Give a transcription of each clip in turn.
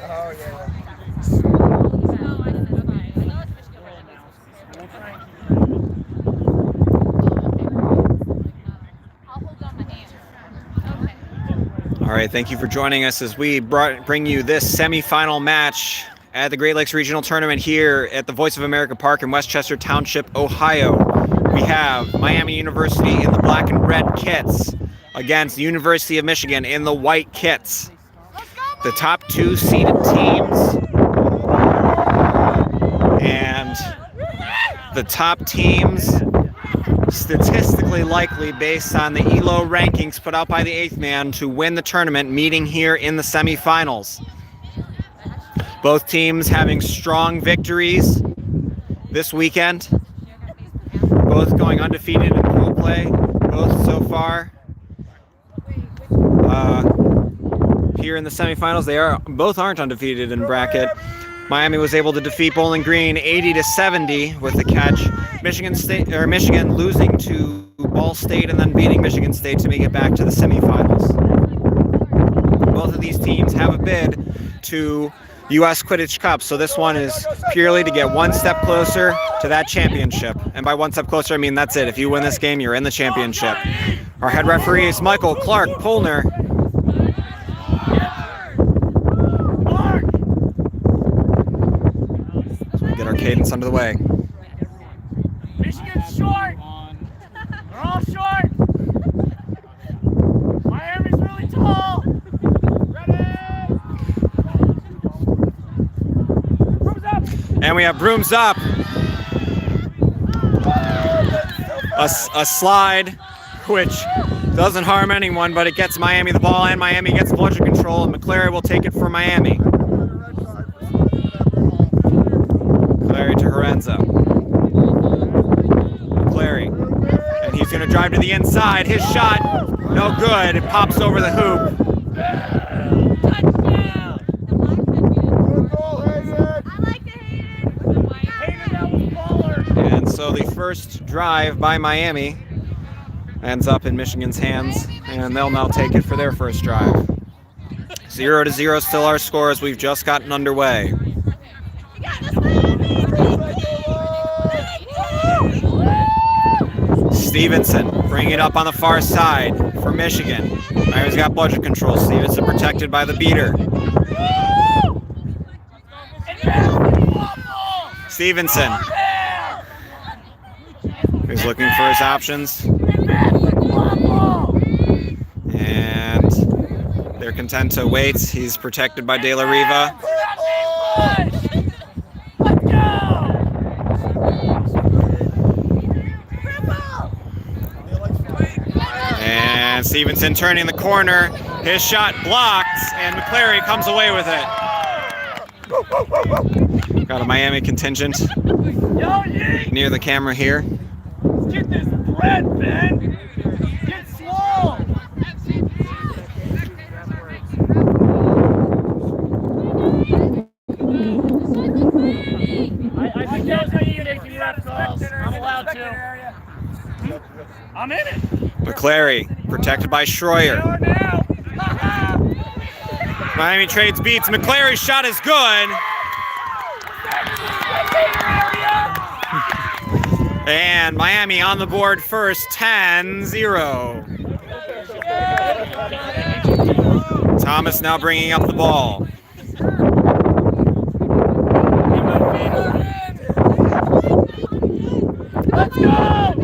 Oh, yeah. All right, thank you for joining us as we bring you this semifinal match at the Great Lakes Regional Tournament here at the Voice of America Park in Westchester Township, Ohio. We have Miami University in the black and red kits against the University of Michigan in the white kits. The top two seeded teams and the top teams statistically likely based on the ELO rankings put out by the 8th man to win the tournament, meeting here in the semifinals. Both teams having strong victories this weekend, both going undefeated in pool play, both so far here in the semifinals. Both aren't undefeated in bracket. Miami was able to defeat Bowling Green 80-70 with the catch. Michigan losing to Ball State and then beating Michigan State to make it back to the semifinals. Both of these teams have a bid to U.S. Quidditch Cup, so this one is purely to get one step closer to that championship. And by one step closer, I mean that's it. If you win this game, you're in the championship. Our head referee is Michael Clark Polner. So we get our cadence under the way. Michigan's short. They're all short. Miami's really tall. Ready? Brooms up. And we have brooms up. A slide, which doesn't harm anyone, but it gets Miami the ball, and Miami gets bludgeon control, and McClary will take it for Miami. McClary to Horenza. McClary. And he's going to drive to the inside. His shot, no good. It pops over the hoop. And so the first drive by Miami ends up in Michigan's hands, and they'll now take it for their first drive. 0-0 still our score as we've just gotten underway. Stevenson bringing it up on the far side for Michigan. Miami's got bludgeon control. Stevenson protected by the beater. Stevenson. He's looking for his options. And they're content to wait. He's protected by De La Riva. And Stevenson turning the corner. His shot blocked, and McClary comes away with it. Got a Miami contingent near the camera here. Let's get this bread, Ben. Get swole. I think that's how you make ref calls. I'm allowed to. I'm in it. McClary protected by Schroyer. Miami trades beats. McClary's shot is good. And Miami on the board first, 10-0. Thomas now bringing up the ball. Let's go!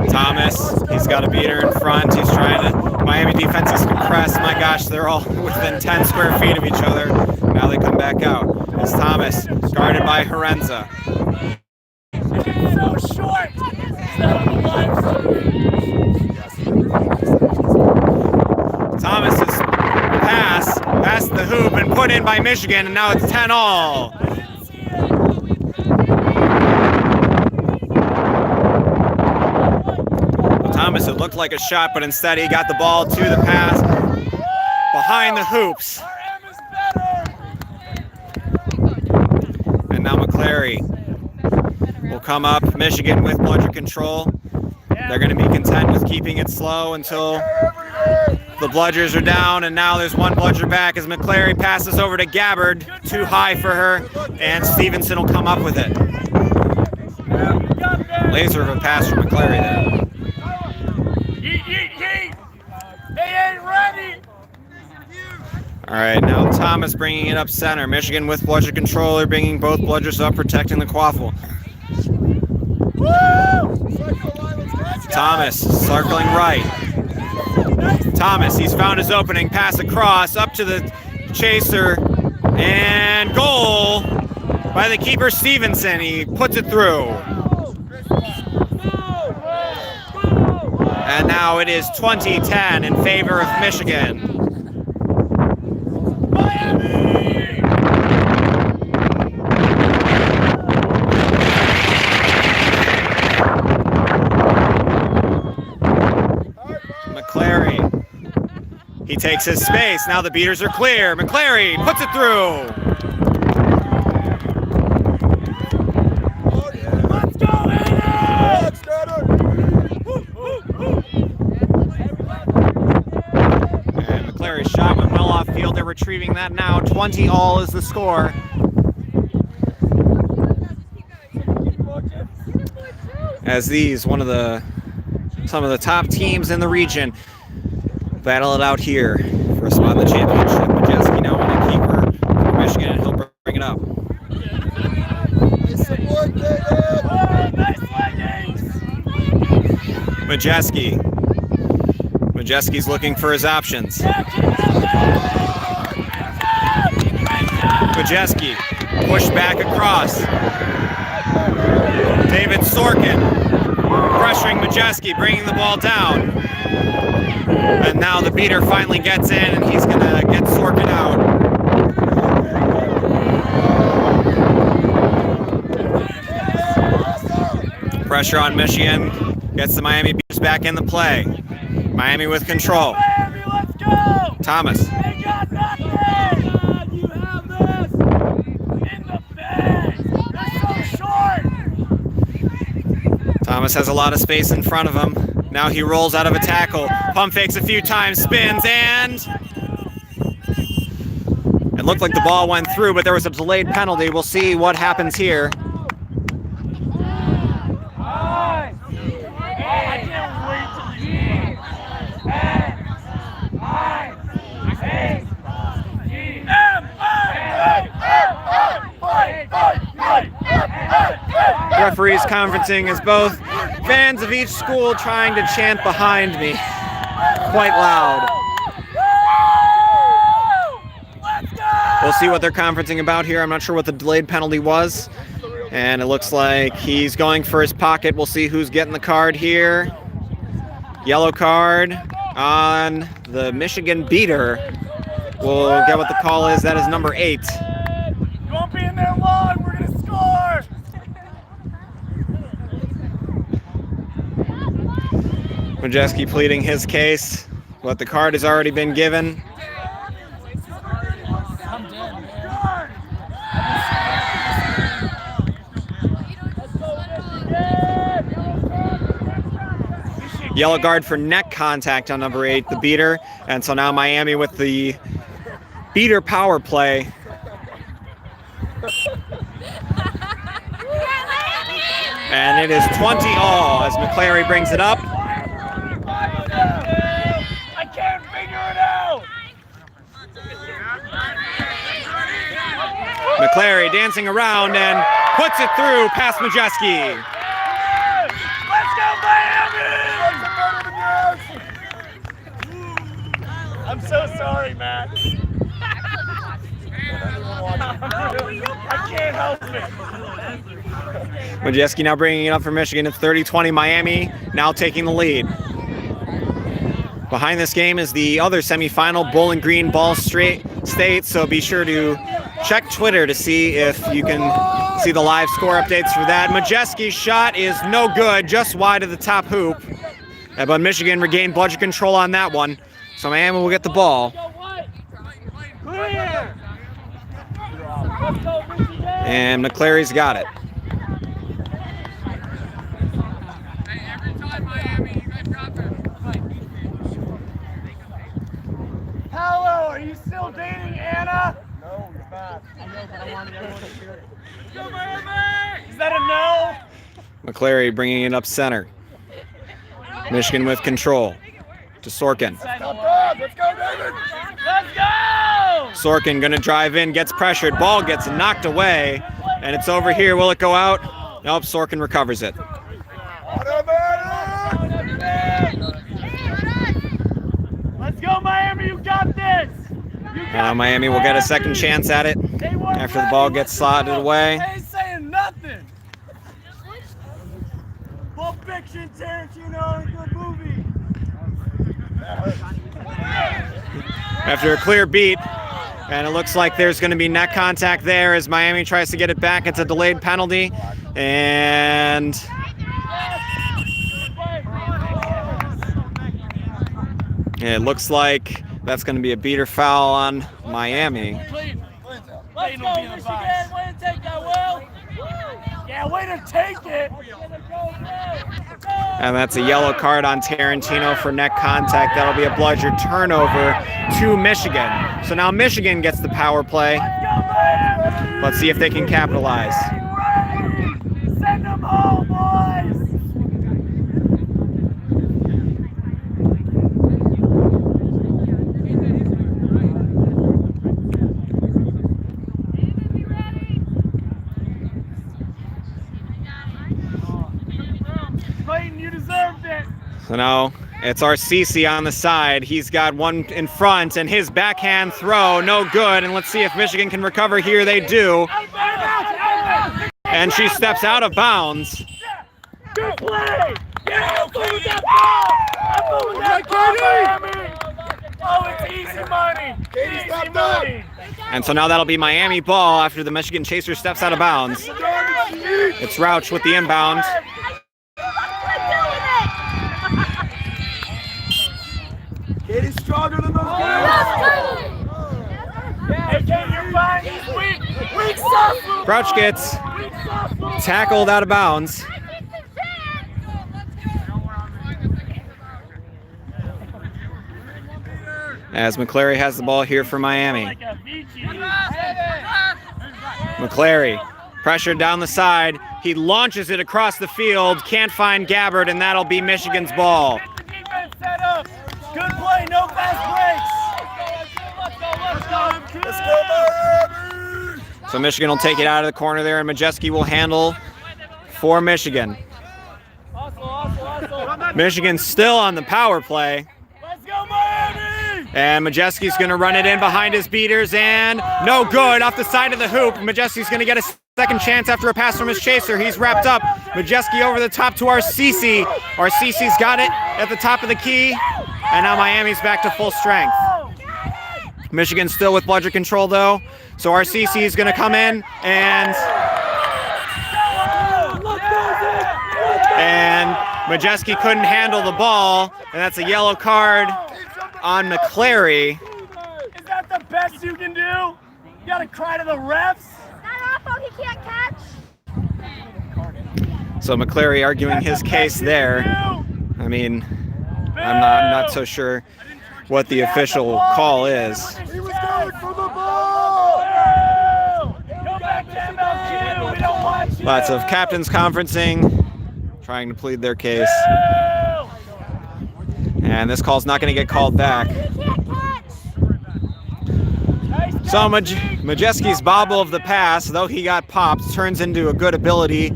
Thomas, he's got a beater in front. He's trying to. Miami defense is compressed. My gosh, they're all within 10 square feet of each other. Now they come back out. It's Thomas, guarded by Horenza. It's so short. Thomas's pass past the hoop and put in by Michigan, and now it's 10-all. Thomas, it looked like a shot, but instead he got the ball to the pass behind the hoops. And now McClary will come up. Michigan with bludgeon control. They're going to be content with keeping it slow until The bludgers are down, and now there's one bludger back as McClary passes over to Gabbard. Too high for her, and Stevenson will come up with it. Laser of a pass from McClary there. They ain't ready. All right, now Thomas bringing it up center. Michigan with bludger controller, bringing both bludgers up, protecting the quaffle. Thomas circling right. Thomas, he's found his opening, pass across, up to the chaser, and goal by the keeper Stevenson. He puts it through. And now it is 20-10 in favor of Michigan. McClary. He takes his space. Now the beaters are clear. McClary puts it through. Let's go, And McClary's shot went well off field. They're retrieving that now. 20-all is the score. As these, some of the top teams in the region, battle it out here for a spot in the championship. Majeski now on a keeper for Michigan, and he'll bring it up. Majeski's looking for his options. Majeski pushed back across. David Sorkin pressuring Majeski, bringing the ball down. And now the beater finally gets in, and he's going to get Sorkin out. Pressure on Michigan gets the Miami Beaters back in the play. Miami with control. Miami, let's go. Thomas. They got nothing. You have this in the bag. They're so short. Thomas has a lot of space in front of him. Now he rolls out of a tackle. Pump fakes a few times, spins, and it looked like the ball went through, but there was a delayed penalty. We'll see what happens here. Referees conferencing as both fans of each school trying to chant behind me quite loud. We'll see what they're conferencing about here. I'm not sure what the delayed penalty was. And it looks like he's going for his pocket. We'll see who's getting the card here. Yellow card on the Michigan beater. We'll get what the call is. That is number 8. You won't be in there long. We're going to score. Majeski pleading his case, but the card has already been given. Yellow guard for neck contact on number 8, the beater. And so now Miami with the beater power play. And it is 20-all as McClary brings it up. I can't figure it out. McClary dancing around and puts it through past Majeski. Let's go, Miami! I'm so sorry, Matt. I can't help it. Majeski now bringing it up for Michigan. It's 30-20 Miami, now taking the lead. Behind this game is the other semifinal, Bowling Green Ball State, so be sure to check Twitter to see if you can see the live score updates for that. Majeski's shot is no good, just wide of the top hoop. But Michigan regained bludger control on that one, so Miami will get the ball. And McClary's got it. are you still dating Anna? No, he's not. I know, but I wanted everyone to hear it. Go Miami! Is that a no? McClary bringing it up center. Michigan with control to Sorkin. Let's go, David! Let's go! Sorkin gonna drive in, gets pressured, ball gets knocked away, and it's over here. Will it go out? Nope, Sorkin recovers it. Let's go, Miami, you got this! Now Miami will get a second chance at it after the ball gets slotted away. I ain't saying nothing! Pulp Fiction, Tarantino, a good movie! After a clear beat, and it looks like there's going to be net contact there as Miami tries to get it back. It's a delayed penalty, and it looks like that's going to be a beater foul on Miami. Let's go, Michigan! Way to take that, Will! Yeah, way to take it! And that's a yellow card on Tarantino for net contact. That'll be a bludger turnover to Michigan. So now Michigan gets the power play. Let's see if they can capitalize. Send them home, boys! Clayton, you deserved it! So now it's RCC on the side. He's got one in front, and his backhand throw, no good. And let's see if Michigan can recover here. They do. And she steps out of bounds. Good play! Yeah, play with that ball! I'm moving that ball, Miami! Oh, it's easy money! Easy money! And so now that'll be Miami ball after the Michigan chaser steps out of bounds. It's Rauch with the inbound. Katie's stronger than those guys! Hey, Katie, you're fine. He's weak! Weak sauce! Rauch gets tackled out of bounds. As McClary has the ball here for Miami. McClary pressured down the side. He launches it across the field. Can't find Gabbard, and that'll be Michigan's ball. Good play, no fast breaks. Let's go, So Michigan will take it out of the corner there, and Majeski will handle for Michigan. Michigan's still on the power play. Let's go, Miami! And Majeski's going to run it in behind his beaters, and no good off the side of the hoop. Majeski's going to get a second chance after a pass from his chaser. He's wrapped up. Majeski over the top to RCC. RCC's got it at the top of the key, and now Miami's back to full strength. Michigan still with bludger control though, so RCC is going to come in, and Majeski couldn't handle the ball, and that's a yellow card on McClary. Is that the best you can do? You gotta cry to the refs? Not awful, he can't catch. So McClary arguing his case there. I mean, I'm not so sure what the official call is. He was going for the ball! Go back to MLQ! We don't want you! Lots of captains conferencing, trying to plead their case. And this call's not going to get called back. So Majeski's bobble of the pass, though he got popped, turns into a good ability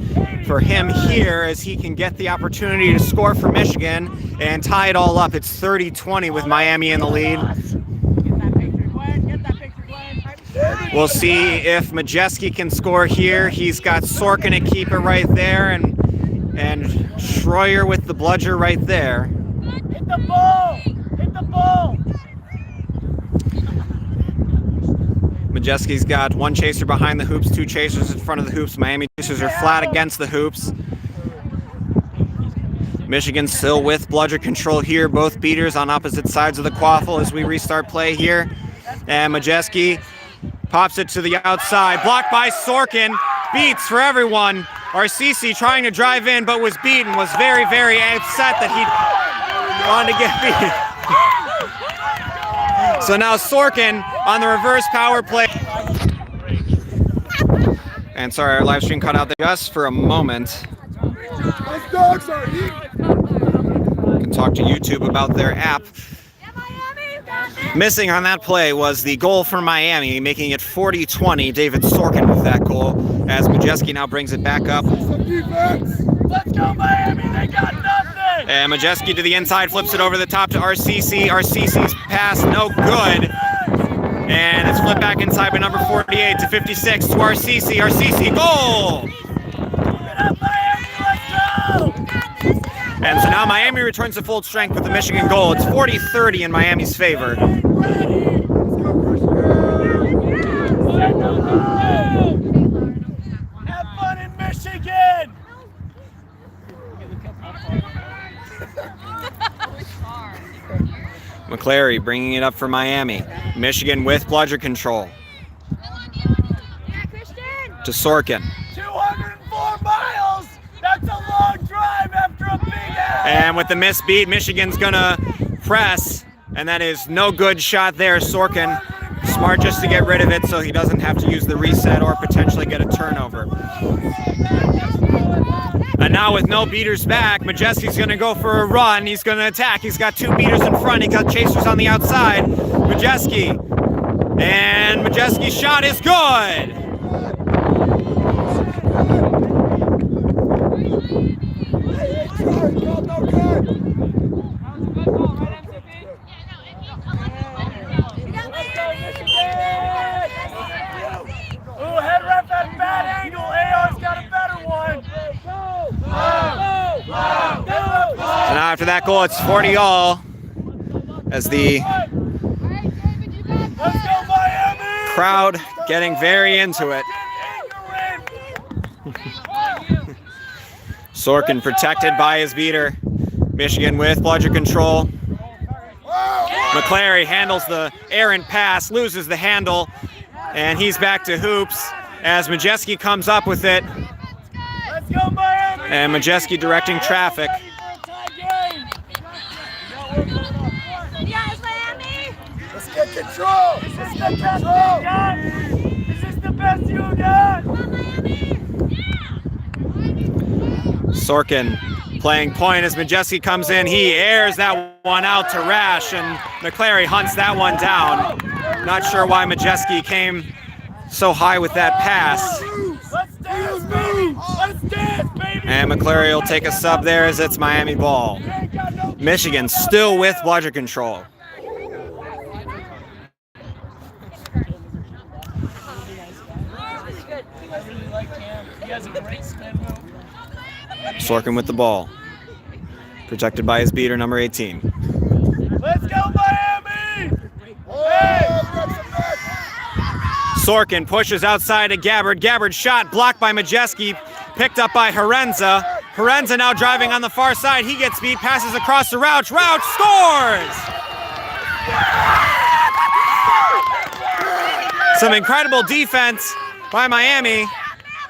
for him here as he can get the opportunity to score for Michigan and tie it all up. It's 30-20 with Miami in the lead. We'll see if Majeski can score here. He's got Sorkin to keep it right there, and Schroyer with the bludger right there. Hit the ball! Hit the ball! Majeski's got one chaser behind the hoops, two chasers in front of the hoops. Miami chasers are flat against the hoops. Michigan still with bludger control here. Both beaters on opposite sides of the quaffle as we restart play here. And Majeski pops it to the outside. Blocked by Sorkin. Beats for everyone. RCC trying to drive in but was beaten. Was very, very upset that he wanted to get beat. So now Sorkin on the reverse power play. And sorry, our live stream cut out there just for a moment. Those dogs are eating. You can talk to YouTube about their app. Missing on that play was the goal for Miami, making it 40-20. David Sorkin with that goal, as Majeski now brings it back up. Let's go, Miami! They got nothing! And Majeski to the inside, flips it over the top to RCC. RCC's pass, no good. And it's flipped back inside by number 48 to 56 to RCC. RCC, goal! And so now Miami returns to full strength with the Michigan goal. It's 40-30 in Miami's favor. Have fun in Michigan! McClary bringing it up for Miami. Michigan with bludger control. To Sorkin. 204 miles! That's a long drive after a big ass! And with the misbeat, Michigan's gonna press. And that is no good shot there. Sorkin, smart just to get rid of it so he doesn't have to use the reset or potentially get a turnover. And now with no beaters back, Majeski's gonna go for a run. He's gonna attack. He's got two beaters in front. He got chasers on the outside. Majeski. And Majeski's shot is good. Head ref at a bad angle. AR's got a better one. So now after that goal, it's 40-all as the crowd getting very into it. Sorkin protected by his beater. Michigan with bludger control. McClary handles the errant pass, loses the handle, and he's back to hoops as Majeski comes up with it. Let's go, Miami! And Majeski directing traffic. Let's get control! Is this the best you got? Is this the best you got? Sorkin playing point as Majeski comes in. He airs that one out to Rash, and McClary hunts that one down. Not sure why Majeski came so high with that pass. Let's dance, baby! Let's dance, baby! And McClary will take a sub there as it's Miami ball. Michigan still with bludger control. Sorkin with the ball. Protected by his beater, number 18. Let's go, Miami! Hey! Sorkin pushes outside to Gabbard. Gabbard shot blocked by Majeski. Picked up by Horenza. Horenza now driving on the far side. He gets beat, passes across to Rauch. Rauch scores! Some incredible defense by Miami.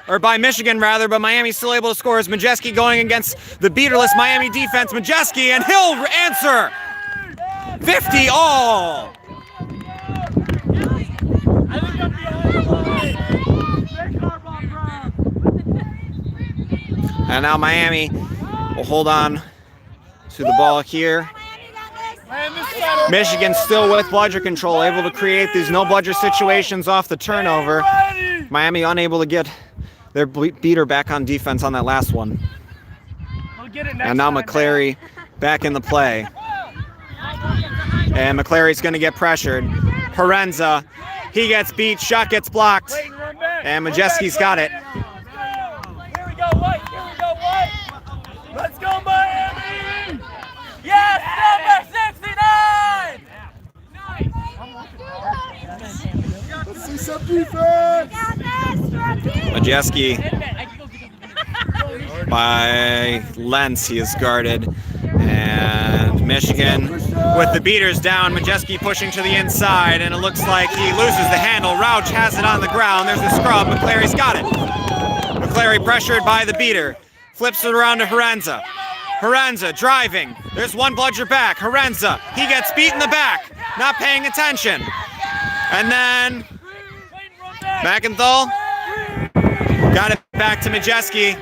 Or by Michigan, rather, but Miami's still able to score as Majeski going against the beaterless Miami defense. Majeski, and he'll answer! 50-all! And now Miami will hold on to the ball here. Michigan still with bludger control, able to create these no bludger situations off the turnover. Miami unable to get their beater back on defense on that last one. And now McClary back in the play. And McClary's going to get pressured. Horenza, he gets beat, shot gets blocked. And Majeski's got it. Here we go, White. Here we go, White. Let's go, Miami! Yes, number 69! Let's see some defense! Majeski, by Lentz, he is guarded. And Michigan with the beaters down. Majeski pushing to the inside, and it looks like he loses the handle. Rauch has it on the ground. There's a scrub. McClary's got it. McClary pressured by the beater. Flips it around to Horenza. Horenza driving. There's one bludger back. Horenza, he gets beat in the back. not paying attention. And then McInthal got it back to Majeski.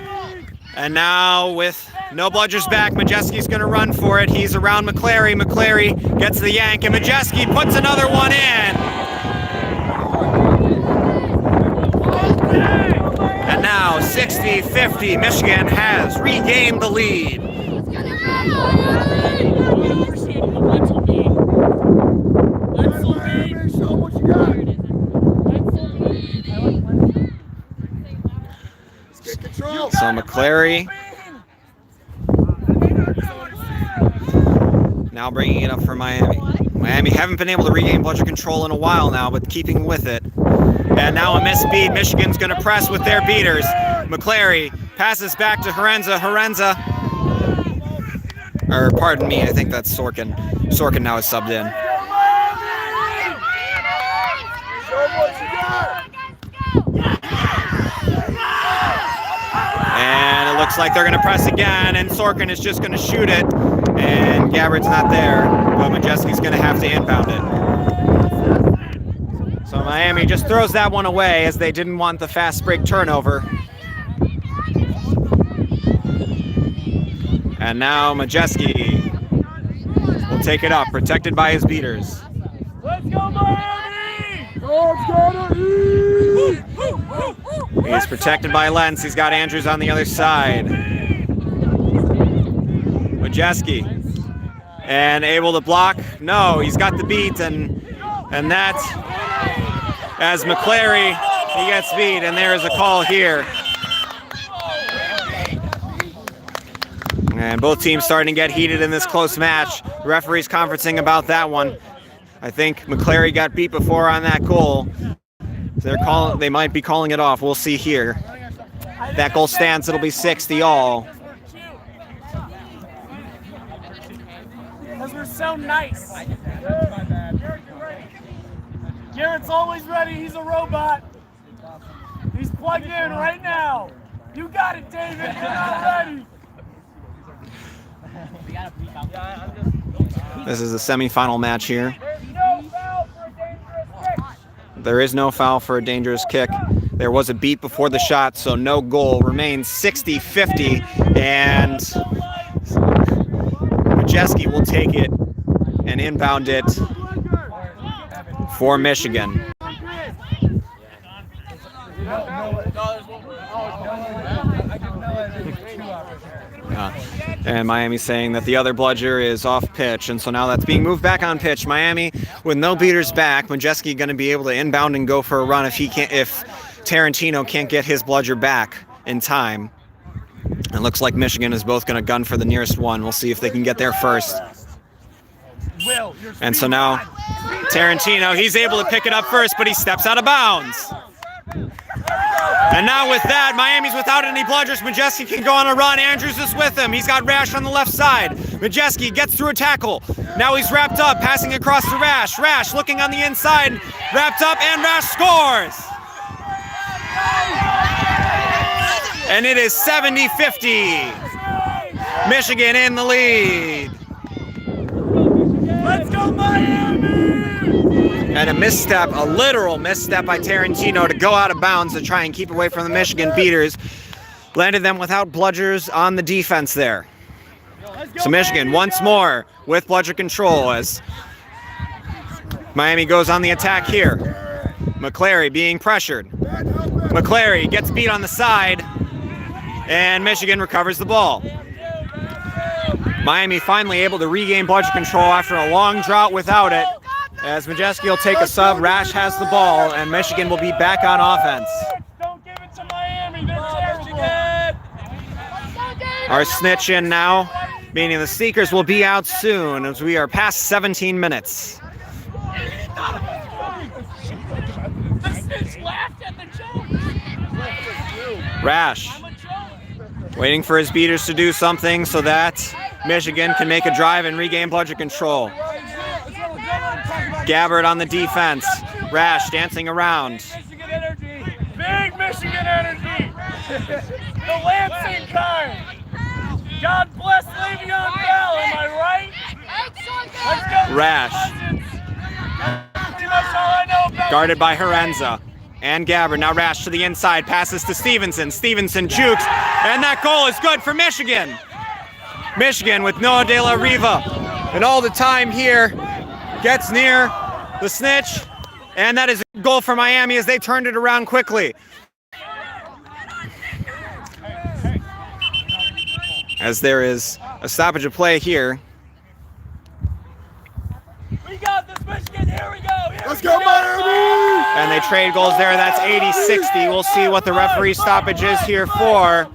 And now with no bludgers back, Majeski's going to run for it. He's around McClary. McClary gets the yank, and Majeski puts another one in. And now 60-50, Michigan has regained the lead. So McClary now bringing it up for Miami. Miami haven't been able to regain bludger control in a while now, but keeping with it. And now a missed beat. Michigan's going to press with their beaters. McClary passes back to Horenza. Horenza, or pardon me, I think that's Sorkin. Sorkin now is subbed in. And it looks like they're going to press again, and Sorkin is just going to shoot it. And Gabbard's not there, but Majeski's going to have to inbound it. So Miami just throws that one away as they didn't want the fast break turnover. And now Majeski will take it up, protected by his beaters. Let's go, Miami! He's protected by Lentz. He's got Andrews on the other side. Majeski. And able to block? No, he's got the beat, and that, as McClary, he gets beat, and there is a call here. And both teams starting to get heated in this close match. The referee's conferencing about that one. I think McClary got beat before on that goal. They might be calling it off. We'll see here. If that goal stands, it'll be 60-all. Because we're so nice. Garrett's always ready. He's a robot. He's plugged in right now. You got it, David. You're not ready. This is a semifinal match here. There is no foul for a dangerous kick. There was a beat before the shot, so no goal. Remains 60-50, and Majeski will take it and inbound it for Michigan. And Miami's saying that the other bludger is off pitch, and so now that's being moved back on pitch. Miami with no beaters back. Majeski going to be able to inbound and go for a run if Tarantino can't get his bludger back in time. It looks like Michigan is both going to gun for the nearest one. We'll see if they can get there first. And so now Tarantino, he's able to pick it up first, but he steps out of bounds. And now with that, Miami's without any bludgers. Majeski can go on a run. Andrews is with him. He's got Rash on the left side. Majeski gets through a tackle. Now he's wrapped up, passing across to Rash. Rash looking on the inside, wrapped up, and Rash scores! And it is 70-50. Michigan in the lead. Let's go, Miami! And a misstep, a literal misstep by Tarantino to go out of bounds to try and keep away from the Michigan beaters. Landed them without bludgers on the defense there. So Michigan once more with bludger control as Miami goes on the attack here. McClary being pressured. McClary gets beat on the side, and Michigan recovers the ball. Miami finally able to regain bludger control after a long drought without it. As Majeski will take a sub, Rash has the ball, and Michigan will be back on offense. Don't give it to Miami. They're terrible. Our snitch in now, meaning the Seekers will be out soon as we are past 17 minutes. Rash waiting for his beaters to do something so that Michigan can make a drive and regain bludger control. Gabbard on the defense. Rash dancing around. Michigan energy. Big Michigan energy. The Lansing kind. God bless Le'Veon Bell, am I right? Let's go, Rash much all I know about Guarded by Herenza. And Gabbard, now Rash to the inside, passes to Stevenson. Stevenson jukes, and that goal is good for Michigan. Michigan with Noah De La Riva. And all the time here, gets near the snitch. And that is a goal for Miami as they turned it around quickly. As there is a stoppage of play here. We got this, Michigan. Here we go. Let's go, Miami! And they trade goals there. That's 80-60. We'll see what the referee stoppage is here for.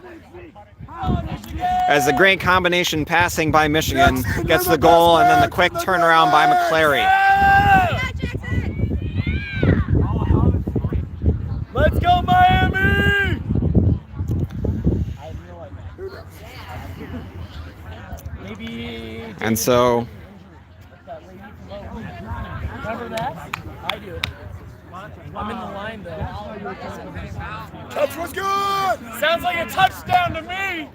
As the great combination passing by Michigan gets the goal, and then the quick turnaround by McClary. Let's go, Miami! And so, Remember that? I do. I'm in the line though. Touch was good! Sounds like a touchdown to me.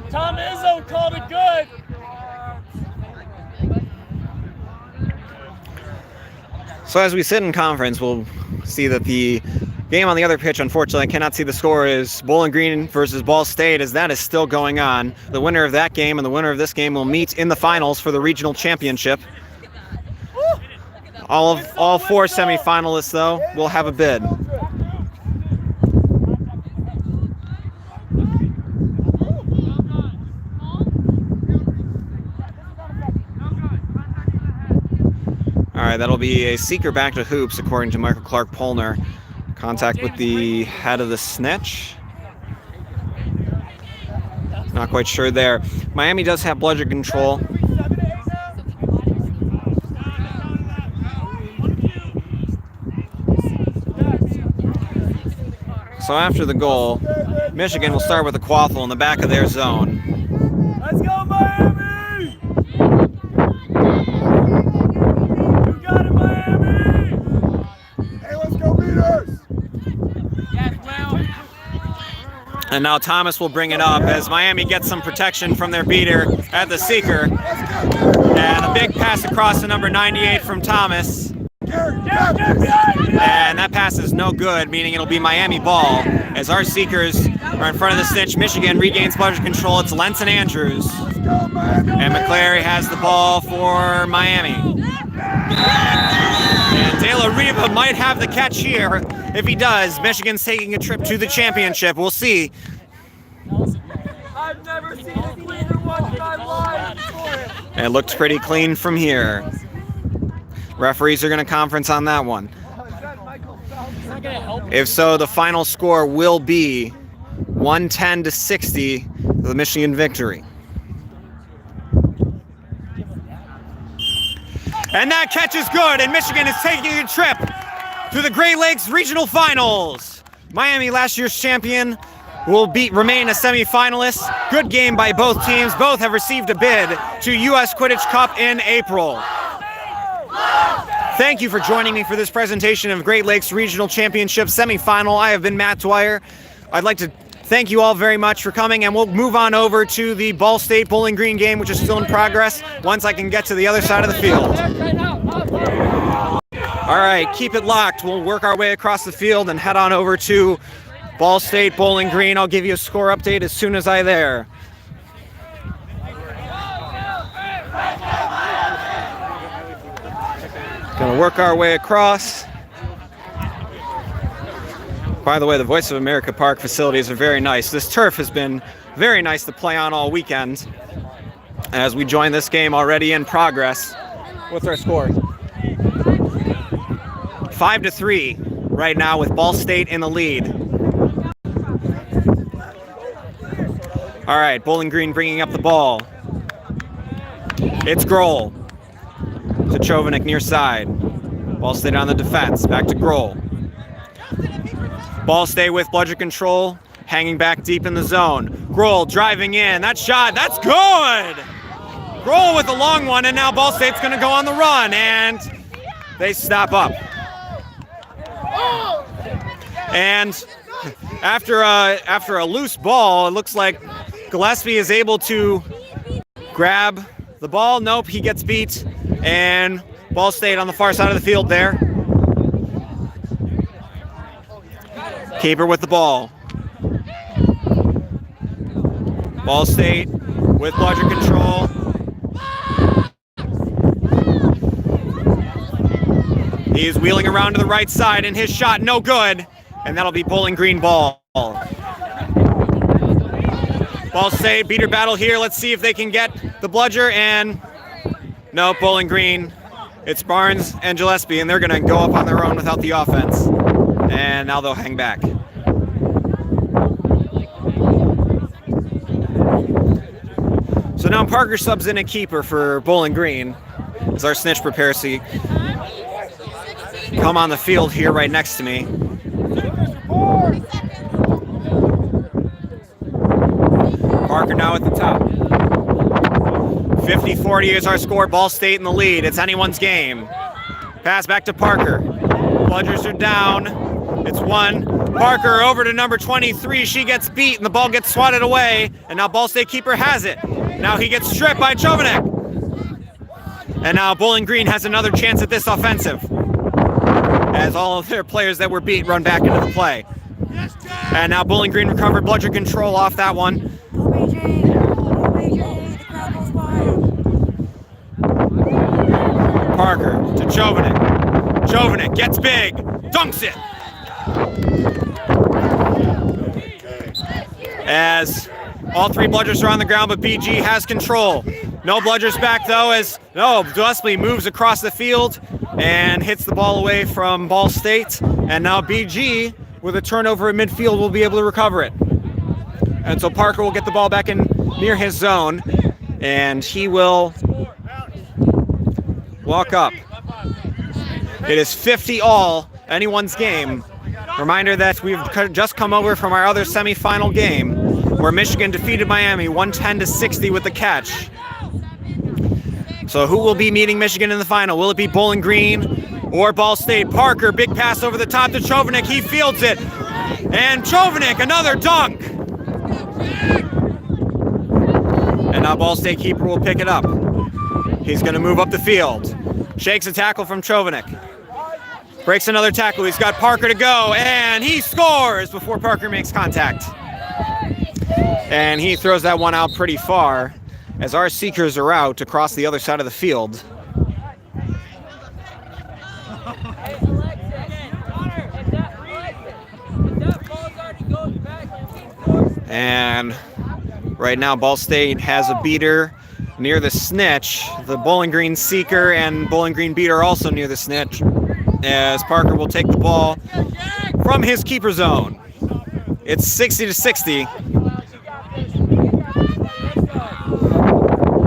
Tom Izzo called it good. so as we sit in conference, we'll see that the game on the other pitch, unfortunately, I cannot see the score, is Bowling Green versus Ball State, as that is still going on. The winner of that game and the winner of this game will meet in the finals for the regional championship. All four semifinalists, though, will have a bid. All right, that'll be a seeker back to hoops, according to Michael Clark-Polner. Contact with the head of the snitch. Not quite sure there. Miami does have bludgeon control. So after the goal, Michigan will start with a quaffle in the back of their zone. Let's go, Miami! You got it, Miami! Hey, let's go, Beaters! And now Thomas will bring it up as Miami gets some protection from their beater at the seeker. And a big pass across to number 98 from Thomas. And that pass is no good, meaning it'll be Miami ball. As our seekers are in front of the snitch, Michigan regains bludgeon control. It's Lenson Andrews. And McClary has the ball for Miami. And De La Riva might have the catch here. If he does, Michigan's taking a trip to the championship. We'll see. I've never seen a cleaner one in my life. And it looks pretty clean from here. Referees are going to conference on that one. If so, the final score will be 110-60, the Michigan victory. And that catch is good, and Michigan is taking a trip to the Great Lakes Regional Finals. Miami, last year's champion, will remain a semifinalist. Good game by both teams. Both have received a bid to U.S. Quidditch Cup in April. Thank you for joining me for this presentation of Great Lakes Regional Championship Semifinal. I have been Matt Dwyer. I'd like to thank you all very much for coming, and we'll move on over to the Ball State Bowling Green game, which is still in progress, once I can get to the other side of the field. All right, keep it locked. We'll work our way across the field and head on over to Ball State Bowling Green. I'll give you a score update as soon as I'm there. Gonna work our way across. By the way, the Voice of America Park facilities are very nice. This turf has been very nice to play on all weekend. As we join this game already in progress. What's our score? 5-3 right now with Ball State in the lead. All right, Bowling Green bringing up the ball. It's Grohl to Chovanek near side. Ball State on the defense. Back to Grohl. Ball State with bludgeon control, hanging back deep in the zone. Grohl driving in. That shot, that's good! Grohl with a long one, and now Ball State's going to go on the run, and they stop up. And after a loose ball, it looks like Gillespie is able to grab the ball. Nope, he gets beat, and Ball State on the far side of the field there. Keeper with the ball. Ball State with bludger control. He's wheeling around to the right side, and his shot no good. And that'll be Bowling Green ball. Ball State, beater battle here. Let's see if they can get the bludger, and no, Bowling Green. It's Barnes and Gillespie, and they're going to go up on their own without the offense. And now they'll hang back. So now Parker subs in a keeper for Bowling Green as our snitch prepares to come on the field here right next to me. Parker now at the top. 50-40 is our score. Ball State in the lead. It's anyone's game. Pass back to Parker. Bludgers are down. It's one. Parker over to number 23. She gets beat and the ball gets swatted away. And now Ball State keeper has it. Now he gets stripped by Chovanec. And now Bowling Green has another chance at this offensive, as all of their players that were beat run back into the play. And now Bowling Green recovered bludger control off that one. Parker to Chovanec. Chovanec gets big, dunks it. As all three bludgers are on the ground, but BG has control. No bludgers back though, as Gillespie moves across the field and hits the ball away from Ball State. And now BG, with a turnover in midfield, will be able to recover it. And so Parker will get the ball back in near his zone, and he will walk up. It is 50-all, anyone's game. Reminder that we've just come over from our other semifinal game, where Michigan defeated Miami 110-60 with the catch. So who will be meeting Michigan in the final? Will it be Bowling Green or Ball State? Parker, big pass over the top to Chovanec. He fields it. And Chovanec, another dunk. And now Ball State keeper will pick it up. He's going to move up the field. Shakes a tackle from Chovanec. Breaks another tackle. He's got Parker to go, and he scores before Parker makes contact. And he throws that one out pretty far, as our seekers are out across the other side of the field. And right now Ball State has a beater near the snitch. The Bowling Green seeker and Bowling Green beater are also near the snitch, as Parker will take the ball from his keeper zone. It's 60-60.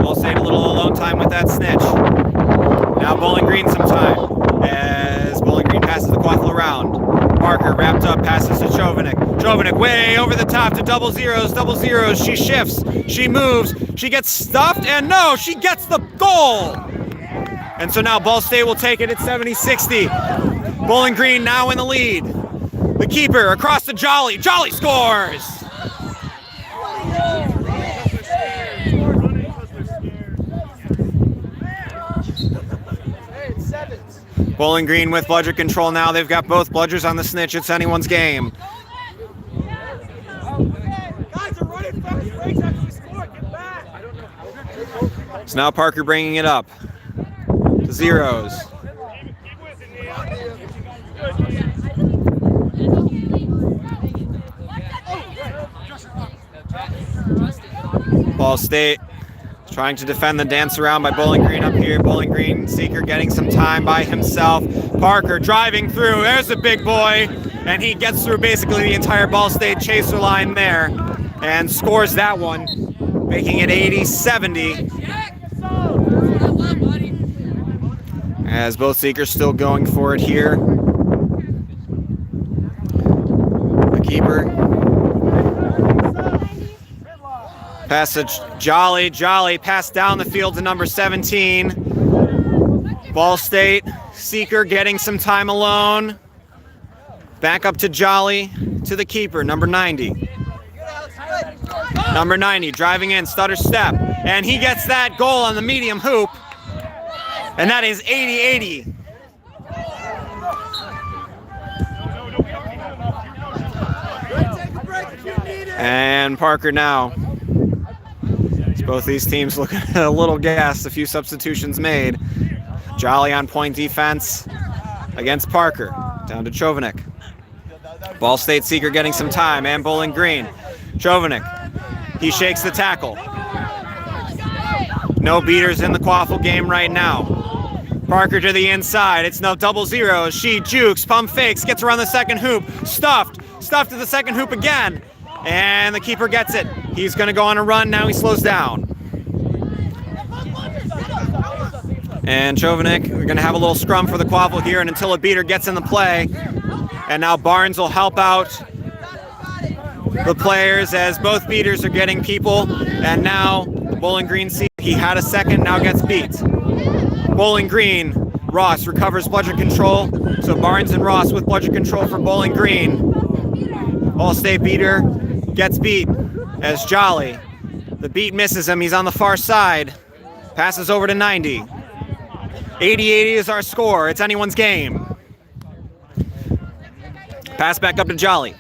Ball State a little alone time with that snitch. Now Bowling Green some time, as Bowling Green passes the quaffle around. Parker wrapped up, passes to Chovanec. Chovanec way over the top to double zeros. She shifts, she moves, she gets stuffed, and no, she gets the goal! And so now Ball State will take it at 70-60. Bowling Green now in the lead. The keeper across to Jolly. Jolly scores! Bowling Green with bludger control now. They've got both bludgers on the snitch. It's anyone's game. So now Parker bringing it up to zeros. Ball State trying to defend the dance around by Bowling Green up here. Bowling Green seeker getting some time by himself. Parker driving through. There's a big boy. And he gets through basically the entire Ball State chaser line there and scores that one, making it 80-70. As both seekers still going for it here. The keeper. Pass to Jolly. Jolly passed down the field to number 17. Ball State seeker getting some time alone. Back up to Jolly, to the keeper, number 90. Number 90 driving in, stutter step. And he gets that goal on the medium hoop. And that is 80-80. And Parker now. Both these teams looking a little gassed. A few substitutions made. Jolly on point defense against Parker. Down to Chovanec. Ball State Seeker getting some time. And Bowling Green. Chovanec. He shakes the tackle. No beaters in the Quaffle game right now. Parker to the inside. It's no 0-0. She jukes, pump fakes, gets around the second hoop. Stuffed to the second hoop again. And the keeper gets it. He's going to go on a run. Now he slows down. And Chovanec, we're going to have a little scrum for the Quaffle here, and until a beater gets in the play. And now Barnes will help out the players as both beaters are getting people. And now Bowling Green, he had a second, now gets beat. Bowling Green, Ross recovers bludger control. So Barnes and Ross with bludger control for Bowling Green. Ball State beater gets beat as Jolly. The beat misses him. He's on the far side. Passes over to 90. 80-80 is our score. It's anyone's game. Pass back up to Jolly.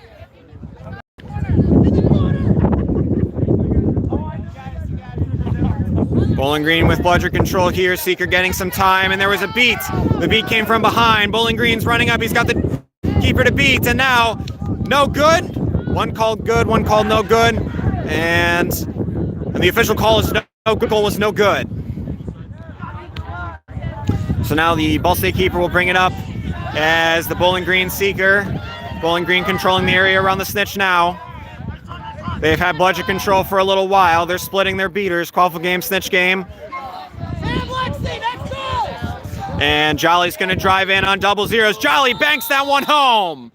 Bowling Green with bludger control here. Seeker getting some time, and there was a beat. The beat came from behind. Bowling Green's running up. He's got the keeper to beat, and now no good. One called good, one called no good, and the official call is no good. Goal was no good. So now the Ball State keeper will bring it up as the Bowling Green Seeker. Bowling Green controlling the area around the snitch now. They've had bludger control for a little while. They're splitting their beaters. Quaffle game, snitch game. And Jolly's going to drive in on 0-0s. Jolly banks that one home.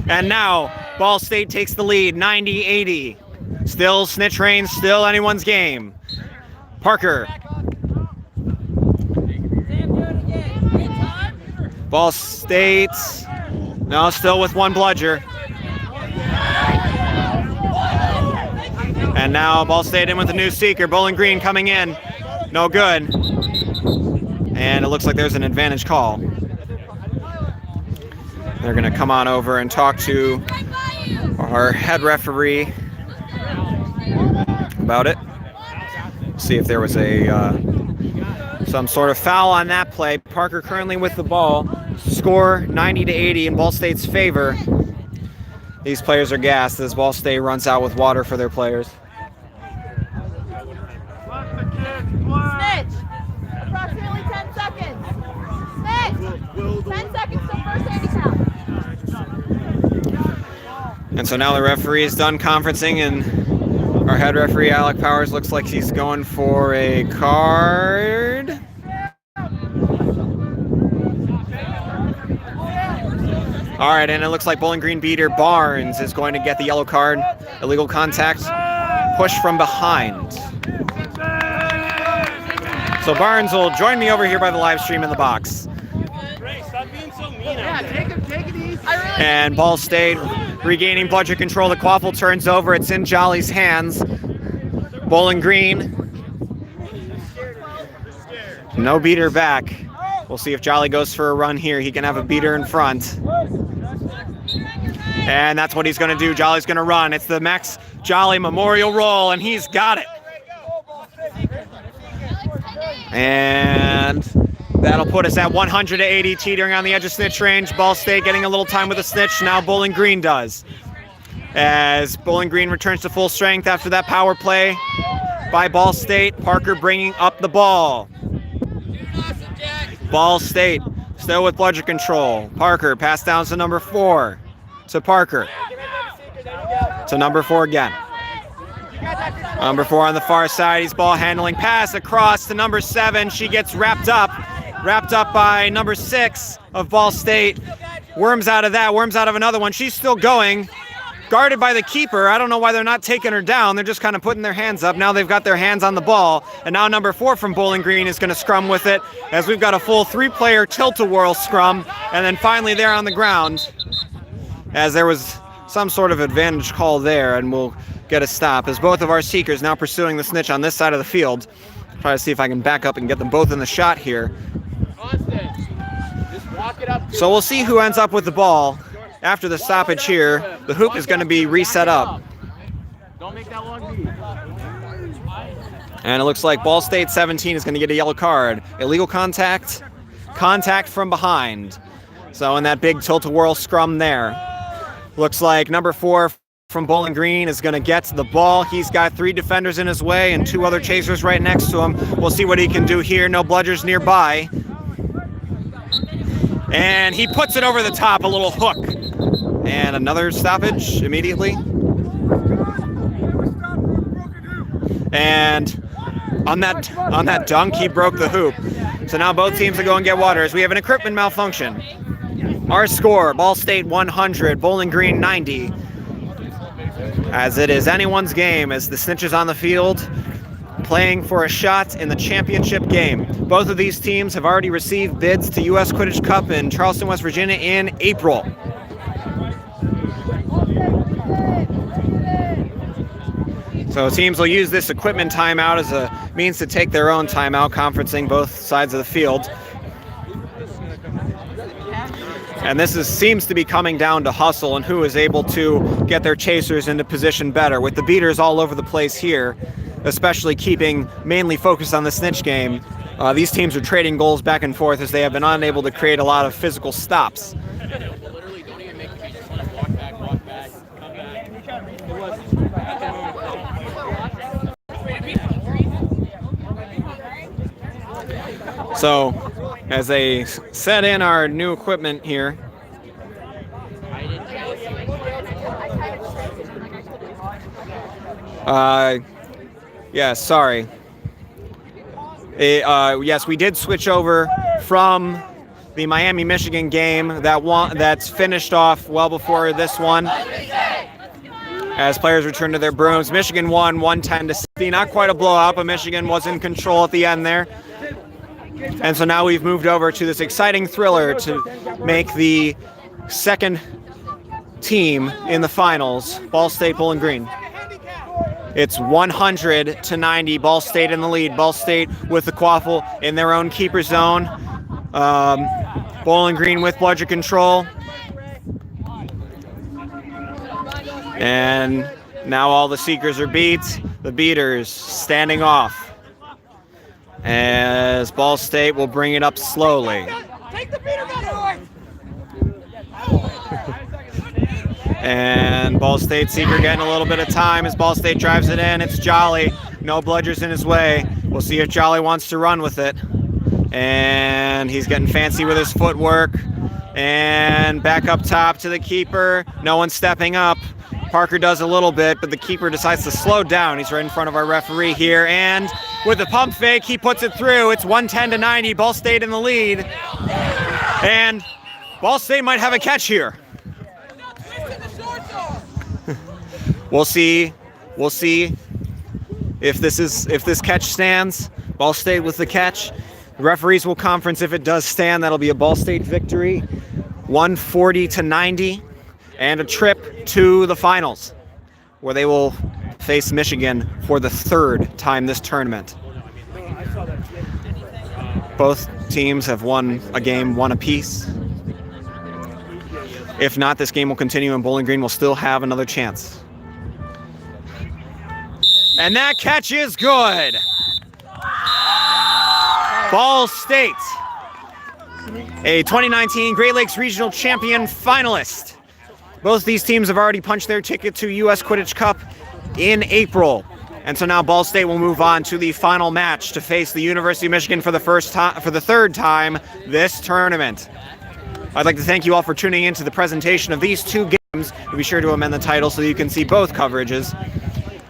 And now Ball State takes the lead, 90-80. Still snitch range, still anyone's game. Parker. Ball State, no, still with one bludger. And now Ball State in with a new Seeker. Bowling Green coming in, no good. And it looks like there's an advantage call. They're going to come on over and talk to our head referee about it. See if there was some sort of foul on that play. Parker currently with the ball. Score 90-80 in Ball State's favor. These players are gassed as Ball State runs out with water for their players. Snitch. Approximately 10 seconds. Snitch. 10 seconds till first handicap. And so now the referee is done conferencing, and our head referee, Alec Powers, looks like he's going for a card. All right, and it looks like Bowling Green beater Barnes is going to get the yellow card. Illegal contact, push from behind. So Barnes will join me over here by the live stream in the box. And Ball State regaining bludger control. The Quaffle turns over. It's in Jolly's hands. Bowling Green. No beater back. We'll see if Jolly goes for a run here. He can have a beater in front. And that's what he's going to do. Jolly's going to run. It's the Max Jolly Memorial Roll, and he's got it. And that'll put us at 100-80, teetering on the edge of snitch range. Ball State getting a little time with the snitch. Now Bowling Green does. As Bowling Green returns to full strength after that power play by Ball State. Parker bringing up the ball. Ball State still with bludger control. Parker pass down to number 4. To Parker. To number 4 again. Number 4 on the far side. He's ball handling. Pass across to number 7. She gets wrapped up by number 6 of Ball State. Worms out of that. Worms out of another one. She's still going. Guarded by the keeper. I don't know why they're not taking her down. They're just kind of putting their hands up. Now they've got their hands on the ball. And now number 4 from Bowling Green is going to scrum with it, as we've got a full 3-player tilt-a-whirl scrum. And then finally they're on the ground, as there was some sort of advantage call there, and we'll get a stop as both of our Seekers now pursuing the snitch on this side of the field, Try to see if I can back up and get them both in the shot here. So we'll see who ends up with the ball after the stoppage here. The hoop is going to be reset up. And it looks like Ball State 17 is going to get a yellow card. Illegal contact, contact from behind. So in that big tilt-a-whirl scrum there. Looks like number 4 from Bowling Green is going to get the ball. He's got 3 defenders in his way and 2 other chasers right next to him. We'll see what he can do here. No bludgers nearby. And he puts it over the top, a little hook. And another stoppage immediately. And on that dunk, he broke the hoop. So now both teams will go and get water as we have an equipment malfunction. Our score, Ball State 100, Bowling Green 90. As it is anyone's game as the Snitches on the field playing for a shot in the championship game. Both of these teams have already received bids to U.S. Quidditch Cup in Charleston, West Virginia in April. So teams will use this equipment timeout as a means to take their own timeout, conferencing both sides of the field. And this seems to be coming down to hustle and who is able to get their chasers into position better. With the beaters all over the place here, especially keeping mainly focused on the snitch game, these teams are trading goals back and forth as they have been unable to create a lot of physical stops. So, as they set in our new equipment here, sorry. Yes, we did switch over from the Miami-Michigan game that's finished off well before this one. As players return to their brooms, Michigan won 110-60. Not quite a blowout, but Michigan was in control at the end there. And so now we've moved over to this exciting thriller to make the second team in the finals, Ball State Bowling Green. It's 100-90, Ball State in the lead. Ball State with the quaffle in their own keeper zone. Bowling Green with bludger control. And now all the seekers are beat. The beaters standing off. As Ball State will bring it up slowly. Take the beater gun! And Ball State seeker getting a little bit of time as Ball State drives it in. It's Jolly. No bludgers in his way. We'll see if Jolly wants to run with it. And he's getting fancy with his footwork. And back up top to the keeper. No one's stepping up. Parker does a little bit, but the keeper decides to slow down. He's right in front of our referee here. And with the pump fake, he puts it through. It's 110-90. Ball State in the lead. And Ball State might have a catch here. We'll see if this catch stands. Ball State with the catch. The referees will conference if it does stand. That'll be a Ball State victory, 140-90, and a trip to the finals, where they will face Michigan for the 3rd time this tournament. Both teams have won a game, one apiece. If not, this game will continue and Bowling Green will still have another chance. And that catch is good. Ball State, a 2019 Great Lakes Regional Champion finalist. Both these teams have already punched their ticket to U.S. Quidditch Cup in April. And so now Ball State will move on to the final match to face the University of Michigan for the 3rd time this tournament. I'd like to thank you all for tuning in to the presentation of these 2 games. Be sure to amend the title so you can see both coverages.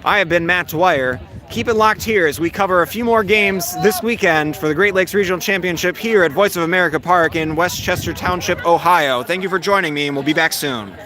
I have been Matt Dwyer. Keep it locked here as we cover a few more games this weekend for the Great Lakes Regional Championship here at Voice of America Park in Westchester Township, Ohio. Thank you for joining me, and we'll be back soon.